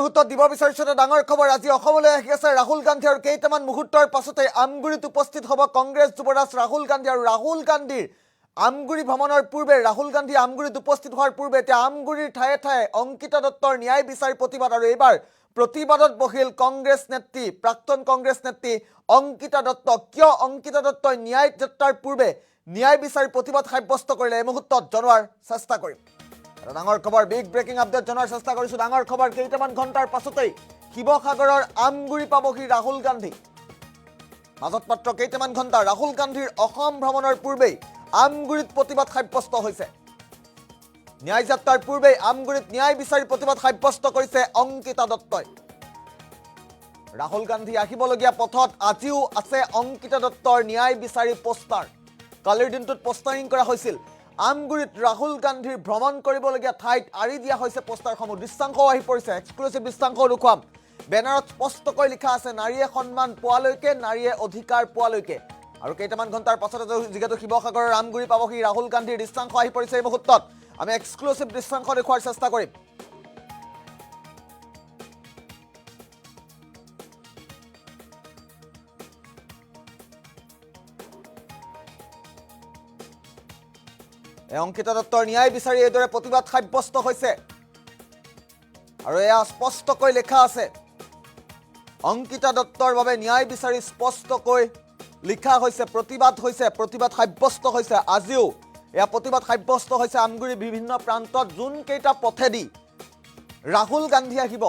মুহূৰ্তত দিব বিচাৰিছো ডাঙৰ খবৰ আজি অসমলৈ আহি আছে ৰাহুল গান্ধী আৰু কেইটামান মুহূৰ্তৰ পাছতে আমগুৰিত উপস্থিত হ'ব কংগ্ৰেছ যুৱৰাজ ৰাহুল গান্ধী আৰু ৰাহুল গান্ধীৰ আমগুৰি ভ্ৰমণৰ পূৰ্বে ৰাহুল গান্ধী আমগুৰিত উপস্থিত হোৱাৰ পূৰ্বে এতিয়া আমগুৰিৰ ঠায়ে ঠায়ে অংকিতা দত্তৰ ন্যায় বিচাৰি প্ৰতিবাদ আৰু এইবাৰ প্ৰতিবাদত বহিল কংগ্ৰেছ নেত্ৰী প্ৰাক্তন কংগ্ৰেছ নেত্ৰী অংকিতা দত্ত কিয় অংকিতা দত্তই ন্যায় যাত্ৰাৰ পূৰ্বে ন্যায় বিচাৰি প্ৰতিবাদ সাব্যস্ত কৰিলে এই মুহূৰ্তত জনোৱাৰ চেষ্টা কৰিম ডাঙৰ খবৰ বিগ ব্ৰেকিং আপডেট জনাৰ চেষ্টা কৰিছো ডাঙৰ খবৰ কেইটামান ঘণ্টাৰ পাছতেই শিৱসাগৰৰ আমগুৰি পাবহি ৰাহুল গান্ধী মাজত মাত্ৰ কেইটামান ঘণ্টা ৰাহুল গান্ধীৰ অসম ভ্ৰমণৰ পূৰ্বেই আমগুৰিত প্ৰতিবাদ সাব্যস্ত হৈছে ন্যায় যাত্ৰাৰ পূৰ্বেই আমগুৰিত ন্যায় বিচাৰি প্ৰতিবাদ সাব্যস্ত কৰিছে অংকিতা দত্তই ৰাহুল গান্ধী আহিবলগীয়া পথত আজিও আছে অংকিতা দত্তৰ ন্যায় বিচাৰি পোষ্টাৰ কালিৰ দিনটোত পোষ্টাৰিং কৰা হৈছিল আমগুৰিত ৰাহুল গান্ধীৰ ভ্ৰমণ কৰিবলগীয়া ঠাইত আৰি দিয়া হৈছে পোষ্টাৰসমূহ দৃশ্যাংশও আহি পৰিছে এক্সক্লুচিভ দৃশ্যাংশও দেখুৱাম বেনাৰত স্পষ্টকৈ লিখা আছে নাৰীয়ে সন্মান পোৱালৈকে নাৰীয়ে অধিকাৰ পোৱালৈকে আৰু কেইটামান ঘণ্টাৰ পাছতে যিহেতু শিৱসাগৰৰ আমগুৰি পাবহি ৰাহুল গান্ধীৰ দৃশ্যাংশ আহি পৰিছে এই মুহূৰ্তত আমি এক্সক্লুচিভ দৃশ্যাংশ দেখুৱাৰ চেষ্টা কৰিম অংকিতা দত্তৰ ন্যায় বিচাৰি এইদৰে প্ৰতিবাদ সাব্যস্ত হৈছে আৰু এয়া স্পষ্টকৈ লেখা আছে অংকিতা দত্তৰ বাবে ন্যায় বিচাৰি স্পষ্টকৈ লিখা হৈছে প্ৰতিবাদ সাব্যস্ত হৈছে আজিও এয়া প্ৰতিবাদ সাব্যস্ত হৈছে আমগুৰি বিভিন্ন প্ৰান্তত যোন কেইটা পথেদি ৰাহুল গান্ধী আহিব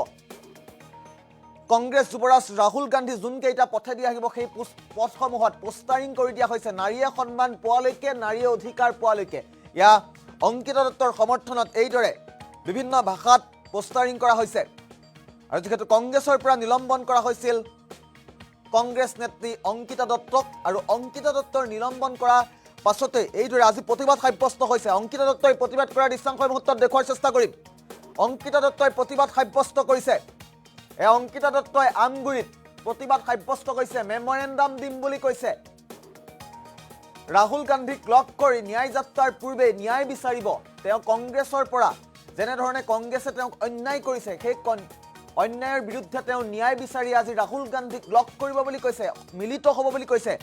কংগ্ৰেছ যুৱৰাজ ৰাহুল গান্ধী যোন কেইটা পথেদি আহিব সেই পথসমূহত পোষ্টাৰিং কৰি দিয়া হৈছে নাৰীয়ে সন্মান পোৱালৈকে নাৰীয়ে অধিকাৰ পোৱালৈকে ইয়া অংকিতা দত্তৰ সমৰ্থনত এইদৰে বিভিন্ন ভাষাত পোষ্টাৰিং কৰা হৈছে আৰু যিহেতু কংগ্ৰেছৰ পৰা নিলম্বন কৰা হৈছিল কংগ্ৰেছ নেত্ৰী অংকিতা দত্তক আৰু অংকিতা দত্তৰ নিলম্বন কৰা পাছতে এইদৰে আজি প্ৰতিবাদ সাব্যস্ত হৈছে অংকিতা দত্তই প্ৰতিবাদ কৰাৰ দৃশ্যাংশ মুহূৰ্তত দেখুৱাৰ চেষ্টা কৰিম অংকিতা দত্তই প্ৰতিবাদ সাব্যস্ত কৰিছে এই অংকিতা দত্তই আমগুৰিত প্ৰতিবাদ সাব্যস্ত কৰিছে মেমৰেণ্ডাম দিম বুলি কৈছে ৰাহুল গান্ধীক লগ কৰি ন্যায় যাত্ৰাৰ পূৰ্বে ন্যায় বিচাৰিব তেওঁ কংগ্ৰেছৰ পৰা যেনে ধৰণে কংগ্ৰেছে তেওঁক অন্যায় কৰিছে সেই অন্যায়ৰ বিৰুদ্ধে তেওঁ ন্যায় বিচাৰি আজি ৰাহুল গান্ধীক লগ কৰিব বুলি কৈছে মিলিত হ'ব বুলি কৈছে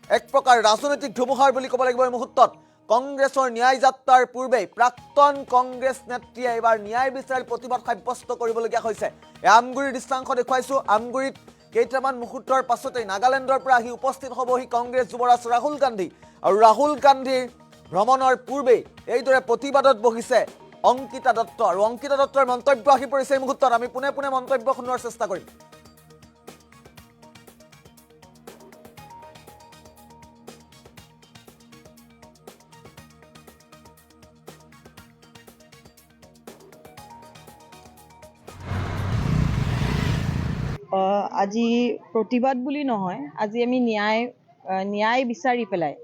এক প্ৰকাৰ ৰাজনৈতিক ধুমুহাৰ বুলি ক'ব লাগিব এই মুহূৰ্তত কংগ্ৰেছৰ ন্যায় যাত্ৰাৰ পূৰ্বে প্ৰাক্তন কংগ্ৰেছ নেত্ৰীয়ে এইবাৰ ন্যায় বিচাৰি প্ৰতিবাদ সাব্যস্ত কৰিবলগীয়া হৈছে আমগুৰিৰ দৃশ্যাংশ দেখুৱাইছো আমগুৰিত কেইটামান মুহূৰ্তৰ পাছতেই নাগালেণ্ডৰ পৰা আহি উপস্থিত হ'বহি কংগ্ৰেছ যুৱৰাজ ৰাহুল গান্ধী আৰু ৰাহুল গান্ধীৰ ভ্ৰমণৰ পূৰ্বেই এইদৰে প্ৰতিবাদত বহিছে অংকিতা দত্ত আৰু অংকিতা দত্তৰ মন্তব্য আহি পৰিছে এই মুহূৰ্তত আমি পুনে পুনে মন্তব্য শুনোৱাৰ চেষ্টা কৰিম আজি প্ৰতিবাদ বুলি নহয় আজি আমি ন্যায় বিচাৰি পেলাই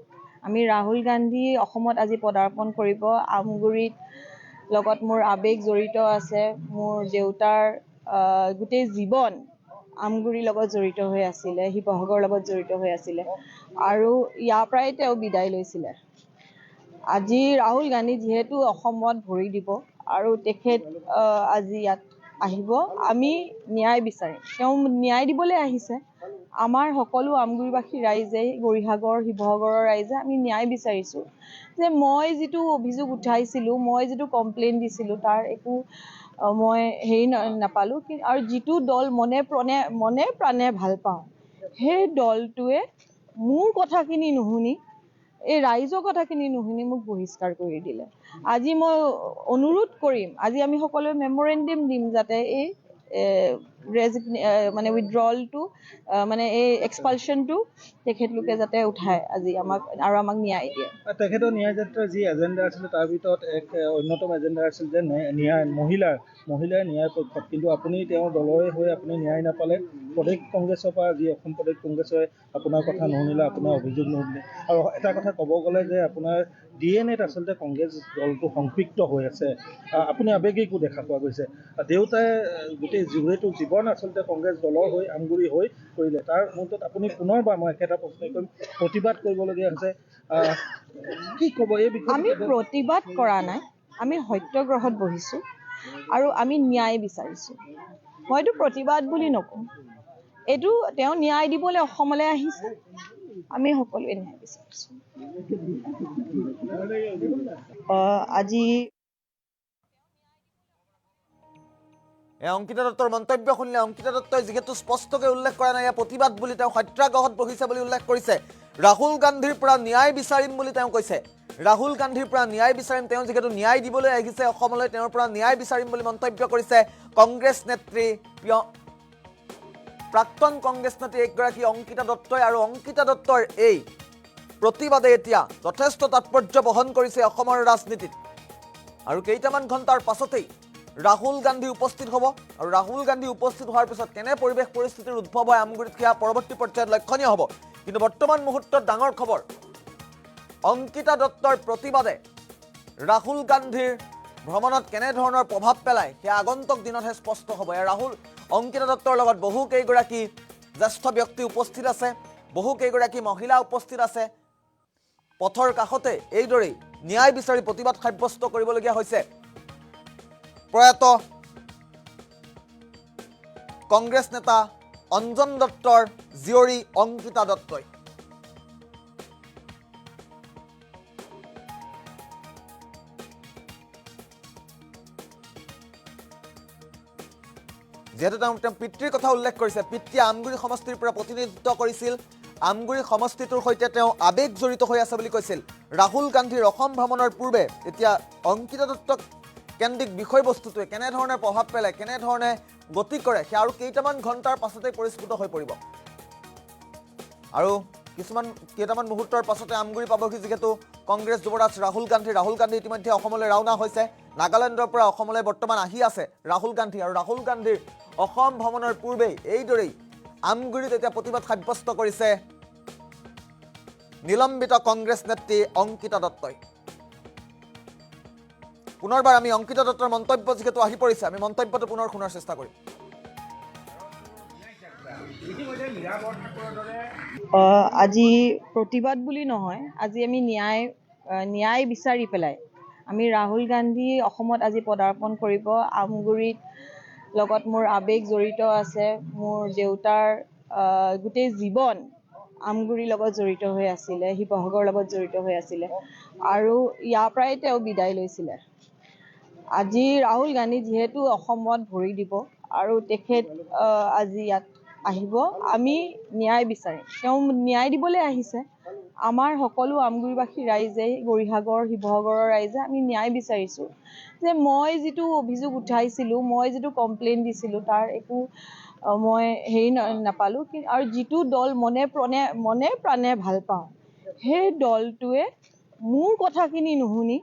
আমি ৰাহুল গান্ধী অসমত আজি পদাৰ্পণ কৰিব আমগুৰিত লগত মোৰ আবেগ জড়িত আছে মোৰ দেউতাৰ গোটেই জীৱন আমগুৰিৰ লগত জড়িত হৈ আছিলে শিৱসাগৰৰ লগত জড়িত হৈ আছিলে আৰু ইয়াৰ পৰাই তেওঁ বিদায় লৈছিলে আজি ৰাহুল গান্ধী যিহেতু অসমত ভৰি দিব আৰু তেখেত আজি ইয়াত আহিব আমি ন্যায় বিচাৰিম তেওঁ ন্যায় দিবলৈ আহিছে আমাৰ সকলো আমগুৰিবাসী ৰাইজে গৌৰীসাগৰ শিৱসাগৰৰ ৰাইজে আমি ন্যায় বিচাৰিছোঁ যে মই যিটো অভিযোগ উঠাইছিলোঁ মই যিটো কমপ্লেইন দিছিলোঁ তাৰ একো মই হেৰি নাপালোঁ আৰু যিটো দল মনে প্ৰাণে ভাল পাওঁ সেই দলটোৱে মোৰ কথাখিনি নুশুনি এই ৰাইজৰ কথাখিনি নুশুনি মোক বহিষ্কাৰ কৰি দিলে আজি মই অনুৰোধ কৰিম আজি আমি সকলোৱে মেমৰেণ্ডাম দিম যাতে এই মানে উইথড্ৰলটো মানে এই এক্সপালশ্যনটো তেখেতলোকে যাতে উঠায় আজি আমাক ন্যায় দিয়ে তেখেতৰ ন্যায় যাত্ৰাৰ যি এজেণ্ডা আছিলে তাৰ ভিতৰত এক অন্যতম এজেণ্ডা আছিল যে মহিলাৰ ন্যায় পক্ষত কিন্তু আপুনি তেওঁৰ দলৰে হৈ আপুনি ন্যায় নাপালে প্ৰদেশ কংগ্ৰেছৰ পৰা যি অসম প্ৰদেশ কংগ্ৰেছে আপোনাৰ কথা নুশুনিলে আপোনাৰ অভিযোগ নুশুনিলে আৰু এটা কথা ক'ব গ'লে যে আপোনাৰ DNA-ত আচলতে কংগ্ৰেছ দলটো সংপৃক্ত হৈ আছে আপুনি আৱেগিকো দেখা পোৱা গৈছে দেউতাই গোটেই জীৱন আচলতে কংগ্ৰেছ দলৰ হৈ আমগুৰি হৈ কৰিলে তাৰ মুহূৰ্তত আপুনি পুনৰবাৰ মই একেটা প্ৰশ্নই কৰিম প্ৰতিবাদ কৰিবলগীয়া হৈছে কি ক'ব এই বিষয়ে আমি প্ৰতিবাদ কৰা নাই আমি সত্যাগ্ৰহত বহিছোঁ আৰু আমি ন্যায় বিচাৰিছোঁ। মইতো প্ৰতিবাদ বুলি নকওঁ, এইটো তেওঁ ন্যায় দিবলৈ অসমলৈ আহিছে, আমি সকলোৱে ন্যায় বিচাৰিছোঁ। আজি অংকিতা দত্তৰ মন্তব্য শুনিলে। অংকিতা দত্তই যিহেতু স্পষ্টকৈ উল্লেখ কৰা নাই প্ৰতিবাদ বুলি, তেওঁ সত্যাগ্ৰহত বহিছে বুলি উল্লেখ কৰিছে। ৰাহুল গান্ধীৰ পৰা ন্যায় বিচাৰিম বুলি তেওঁ কৈছে। ৰাহুল গান্ধীৰ পৰা ন্যায় বিচাৰিম, তেওঁ যিহেতু ন্যায় দিবলৈ আহিছে অসমলৈ, তেওঁৰ পৰা ন্যায় বিচাৰিম বুলি মন্তব্য কৰিছে কংগ্ৰেছ নেত্ৰী, প্ৰাক্তন কংগ্ৰেছ নেত্ৰী এগৰাকী অংকিতা দত্তই। আৰু অংকিতা দত্তৰ এই প্ৰতিবাদে এতিয়া যথেষ্ট তাৎপৰ্য বহন কৰিছে অসমৰ ৰাজনীতিত। আৰু কেইটামান ঘণ্টাৰ পাছতেই ৰাহুল গান্ধী উপস্থিত হ'ব, আৰু ৰাহুল গান্ধী উপস্থিত হোৱাৰ পিছত কেনে পৰিৱেশ পৰিস্থিতিৰ উদ্ভৱ হয় আমগুৰিত, সেয়া পৰৱৰ্তী পৰ্যায়ত লক্ষণীয় হ'ব। কিন্তু বৰ্তমান মুহূৰ্তত ডাঙৰ খবৰ, অংকিতা দত্তৰ প্ৰতিবাদে ৰাহুল গান্ধীৰ ভ্ৰমণত কেনেধৰণৰ প্ৰভাৱ পেলায় সেয়া আগন্তুক দিনতহে স্পষ্ট হ'ব। অংকিতা দত্তৰ লগত বহুকেইগৰাকী জ্যেষ্ঠ ব্যক্তি উপস্থিত আছে, বহুকেইগৰাকী মহিলা উপস্থিত আছে। পথৰ কাষতে এইদৰেই ন্যায় বিচাৰি প্ৰতিবাদ সাব্যস্ত কৰিবলগীয়া হৈছে প্ৰয়াত কংগ্ৰেছ নেতা অঞ্জন দত্তৰ জীয়ৰী অংকিতা দত্তই। যিহেতু তেওঁ পিতৃৰ কথা উল্লেখ কৰিছে, পিতৃয়ে আমগুৰি সমষ্টিৰ পৰা প্ৰতিনিধিত্ব কৰিছিল, আমগুৰি সমষ্টিটোৰ সৈতে তেওঁ আৱেগ জড়িত হৈ আছে বুলি কৈছিল। ৰাহুল গান্ধীৰ অসম ভ্ৰমণৰ পূৰ্বে এতিয়া অংকিতা দত্তক কেন্দ্ৰিক বিষয়বস্তুটোৱে কেনেধৰণে প্ৰভাৱ পেলায়, কেনেধৰণে গতি কৰে, সেয়া আৰু কেইটামান ঘণ্টাৰ পাছতেই পৰিস্ফুট হৈ পৰিব। আৰু কেইটামান মুহূৰ্তৰ পাছতে আমগুৰি পাবহি যিহেতু কংগ্ৰেছ যুৱৰাজ ৰাহুল গান্ধী ইতিমধ্যে অসমলৈ ৰাওনা হৈছে। নাগালেণ্ডৰ পৰা অসমলৈ বৰ্তমান আহি আছে ৰাহুল গান্ধী। আৰু ৰাহুল গান্ধীৰ অসম ভ্ৰমণৰ পূৰ্বেই এইদৰেই আমগুৰিত এতিয়া প্ৰতিবাদ সাব্যস্ত কৰিছে নিলম্বিত কংগ্ৰেছ নেত্ৰী অংকিতা দত্তই। পুনৰবাৰ আমি অংকিতা দত্তৰ মন্তব্য যিহেতু আহি পৰিছে, আমি মন্তব্যটো পুনৰ শুনাৰ চেষ্টা কৰিম। আজি প্ৰতিবাদ বুলি নহয়, আজি আমি ন্যায় বিচাৰি পেলাই আমি ৰাহুল গান্ধী অসমত আজি পদাৰ্পণ কৰিব। আমগুৰিত লগত মোৰ আৱেগ জড়িত আছে, মোৰ দেউতাৰ গোটেই জীৱন আমগুৰিৰ লগত জড়িত হৈ আছিলে, শিৱসাগৰৰ লগত জড়িত হৈ আছিলে, আৰু ইয়াৰ পৰাই তেওঁ বিদায় লৈছিলে। আজি ৰাহুল গান্ধী যিহেতু অসমত ভৰি দিব আৰু তেখেত আজি ইয়াত আহিব, আমি ন্যায় বিচাৰিম। তেওঁ ন্যায় দিবলৈ আহিছে। আমাৰ সকলো আমগুৰিবাসী ৰাইজে, গৌৰীসাগৰ শিৱসাগৰৰ ৰাইজে আমি ন্যায় বিচাৰিছোঁ যে মই যিটো অভিযোগ উঠাইছিলোঁ, মই যিটো কমপ্লেইন দিছিলোঁ, তাৰ একো মই নাপালোঁ। আৰু যিটো দল মনে প্ৰাণে ভাল পাওঁ, সেই দলটোৱে মোৰ কথাখিনি নুশুনি,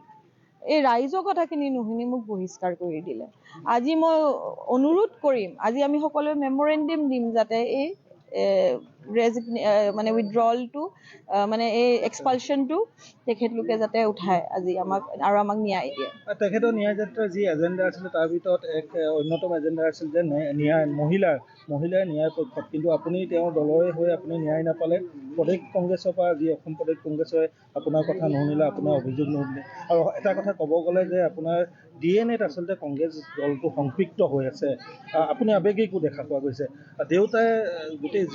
এই ৰাইজৰ কথাখিনি নুশুনি মোক বহিষ্কাৰ কৰি দিলে। আজি মই অনুৰোধ কৰিম, আজি আমি সকলোৱে মেমৰেণ্ডাম দিম যাতে এই উইথড্ৰলটো এই এক্সপালশ্যনটো তেখেতলোকে যাতে উঠায় আজি আমাক ন্যায় দিয়ে। তেখেতৰ ন্যায় যাত্ৰাৰ যি এজেণ্ডা আছিলে তাৰ ভিতৰত এক অন্যতম এজেণ্ডা আছিল যে ন্যায় মহিলাৰ ন্যায় পক্ষত, কিন্তু আপুনি তেওঁৰ দলৰে হৈ আপুনি ন্যায় নাপালে। প্ৰদেশ কংগ্ৰেছৰ পৰা যি অসম প্ৰদেশ কংগ্ৰেছে আপোনাৰ কথা নুশুনিলে, আপোনাৰ অভিযোগ নুশুনিলে। আৰু এটা কথা ক'ব গ'লে যে আপোনাৰ DNA-ত আচলতে কংগ্ৰেছ দলটো সংপৃক্ত হৈ আছে। আপুনি আৱেগিকো দেখা পোৱা গৈছে। দেউতাই গোটেই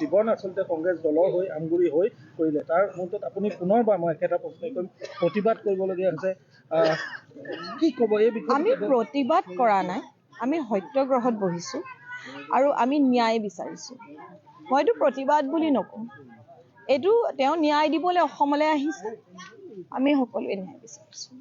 জীৱন আচলতে কংগ্ৰেছ দলৰ হৈ আমগুৰি হৈ কৰিলে। তাৰ মুহূৰ্তত আপুনি পুনৰবাৰ মই একেটা প্ৰশ্নই কৰিম, প্ৰতিবাদ কৰিবলগীয়া হৈছে, কি ক'ব এই বিষয়ে? আমি প্ৰতিবাদ কৰা নাই, আমি সত্যাগ্ৰহত বহিছোঁ আৰু আমি ন্যায় বিচাৰিছোঁ। মইতো প্ৰতিবাদ বুলি নকওঁ, এইটো তেওঁ ন্যায় দিবলৈ অসমলৈ আহিছে, আমি সকলোৱে ন্যায় বিচাৰিছোঁ।